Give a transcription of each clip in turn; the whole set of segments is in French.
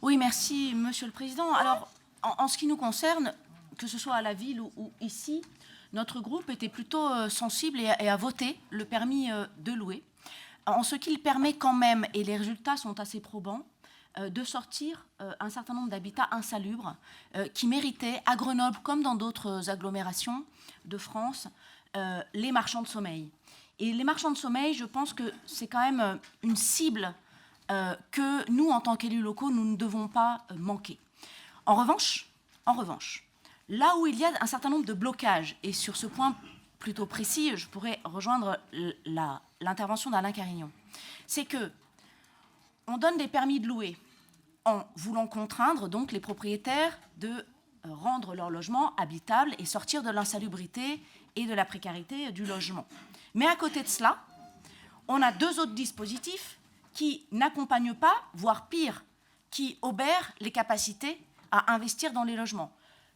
Oui, merci, Monsieur le Président. Alors, en ce qui nous concerne, que ce soit à la ville ou ici, notre groupe était plutôt sensible et a voté le permis de louer, en ce qu'il permet quand même, et les résultats sont assez probants, de sortir un certain nombre d'habitats insalubres qui méritaient, à Grenoble comme dans d'autres agglomérations de France, les marchands de sommeil. Et les marchands de sommeil, je pense que c'est quand même une cible que nous, en tant qu'élus locaux, nous ne devons pas manquer. En revanche, là où il y a un certain nombre de blocages, et sur ce point plutôt précis, je pourrais rejoindre l'intervention d'Alain Carignon, c'est que on donne des permis de louer en voulant contraindre donc les propriétaires de rendre leur logement habitable et sortir de l'insalubrité et de la précarité du logement. Mais à côté de cela, on a deux autres dispositifs qui n'accompagnent pas, voire pire, qui obèrent les capacités à investir dans les logements.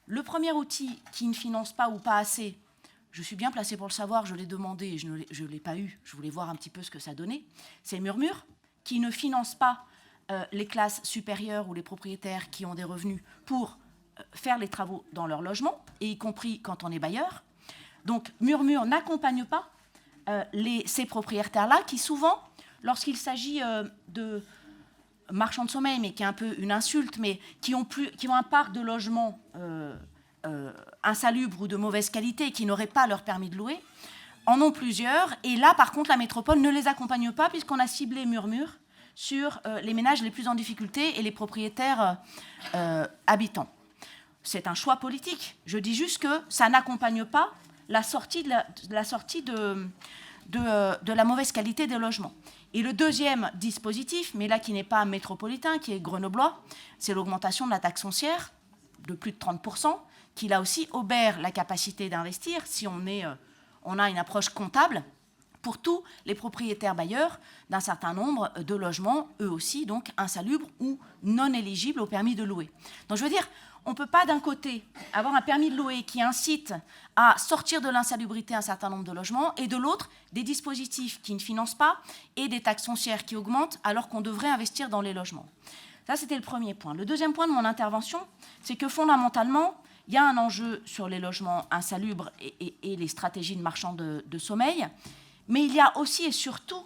Le premier outil qui ne finance pas ou pas assez, je suis bien placée pour le savoir, je l'ai demandé et je ne l'ai pas eu, je voulais voir un petit peu ce que ça donnait, c'est Murmure, qui ne finance pas les classes supérieures ou les propriétaires qui ont des revenus pour faire les travaux dans leur logement, et y compris quand on est bailleur. Donc Murmure n'accompagne pas ces propriétaires-là qui souvent, lorsqu'il s'agit de marchands de sommeil, mais qui est un peu une insulte, mais qui ont un parc de logements insalubres ou de mauvaise qualité, qui n'auraient pas leur permis de louer, en ont plusieurs. Et là, par contre, la métropole ne les accompagne pas, puisqu'on a ciblé Murmure sur les ménages les plus en difficulté et les propriétaires habitants. C'est un choix politique. Je dis juste que ça n'accompagne pas la sortie de la mauvaise qualité des logements. Et le deuxième dispositif, mais là qui n'est pas métropolitain, qui est grenoblois, c'est l'augmentation de la taxe foncière de plus de 30%, qui là aussi obère la capacité d'investir si on a une approche comptable pour tous les propriétaires bailleurs d'un certain nombre de logements, eux aussi donc insalubres ou non éligibles au permis de louer. Donc je veux dire, on ne peut pas d'un côté avoir un permis de louer qui incite à sortir de l'insalubrité un certain nombre de logements, et de l'autre, des dispositifs qui ne financent pas et des taxes foncières qui augmentent alors qu'on devrait investir dans les logements. Ça, c'était le premier point. Le deuxième point de mon intervention, c'est que fondamentalement, il y a un enjeu sur les logements insalubres et les stratégies de marchands de sommeil, mais il y a aussi et surtout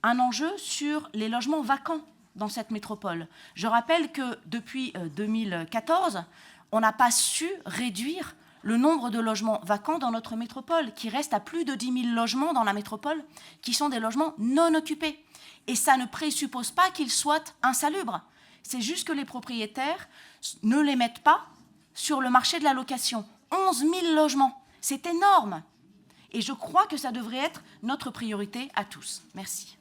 un enjeu sur les logements vacants dans cette métropole. Je rappelle que depuis 2014, on n'a pas su réduire le nombre de logements vacants dans notre métropole, qui reste à plus de 10 000 logements dans la métropole, qui sont des logements non occupés. Et ça ne présuppose pas qu'ils soient insalubres. C'est juste que les propriétaires ne les mettent pas sur le marché de la location. 11 000 logements, c'est énorme. Et je crois que ça devrait être notre priorité à tous. Merci.